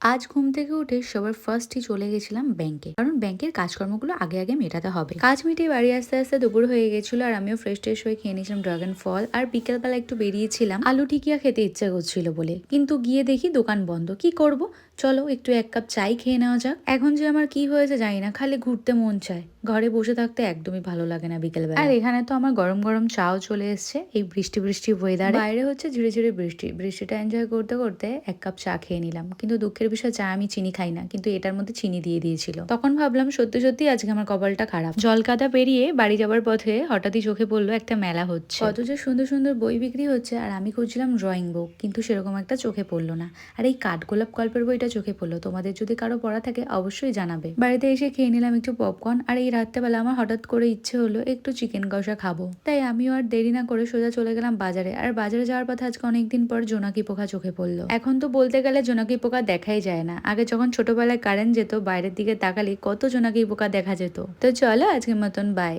আজ ঘুম থেকে উঠে সবার ফার্স্টই চলে গেছিলাম ব্যাংকে, কারণ ব্যাংকের কাজকর্মগুলো আগে আগে মেটাতে হবে। কাজ মিটিয়ে বাড়ি আসতে আসতে দুপুর হয়ে গেছিল, আর আমিও ফ্রেশ ট্রেশ হয়ে খেয়ে নিয়েছিলাম ড্রাগন ফল। আর বিকেলবেলা একটু বেরিয়েছিলাম আলু টিকিয়া খেতে ইচ্ছা করছিল বলে, কিন্তু গিয়ে দেখি দোকান বন্ধ। কি করব, চলো একটু এক কাপ চাই খেয়ে নেওয়া যাক। এখন যে আমার কি হয়েছে জানি না, খালি ঘুরতে মন চায়, ঘরে বসে থাকতে একদমই ভালো লাগে না বিকেলবেলা। আর এখানে তো আমার গরম গরম চাও চলে এসছে এই বৃষ্টি বৃষ্টি ওয়েদারে। বাইরে হচ্ছে ঝিরে ঝিরে বৃষ্টি, বৃষ্টিটা এনজয় করতে করতে এক কাপ চা খেয়ে নিলাম। কিন্তু দুঃখের বিষয়, চা আমি চিনি খাই না, কিন্তু এটার মধ্যে চিনি দিয়ে দিয়েছিল। তখন ভাবলাম সত্যি সত্যি আজকে আমার কপালটা খারাপ। জলকাদা পেরিয়ে বাড়ি যাবার পথে হঠাৎই চোখে পড়লো একটা মেলা হচ্ছে, কত যে সুন্দর সুন্দর বই বিক্রি হচ্ছে। আর আমি খুঁজছিলাম ড্রয়িং বুক, কিন্তু সেরকম একটা চোখে পড়লো না। আর এই কাঠগোলাপ গল্পের বইটা চোখে পড়লো। তোমাদের যদি কারো পড়া থাকে অবশ্যই জানাবে। বাড়িতে এসে খেয়ে নিলাম একটু পপকর্ন। আর এই রাত্রেবেলা আমার হঠাৎ করে ইচ্ছে হলো একটু চিকেন কষা খাবো, তাই আমিও আর দেরি না করে সোজা চলে গেলাম বাজারে। আর বাজারে যাওয়ার পথে আজকে অনেকদিন পর জোনাকি পোকা চোখে পড়লো। এখন তো বলতে গেলে জোনাকি পোকা দেখাই যায় না। আগে যখন ছোটবেলায় কারেন্ট যেত, বাইরের দিকে তাকালে কত জোনাকি পোকা দেখা যেত। তো চলো আজকের মতন বাই।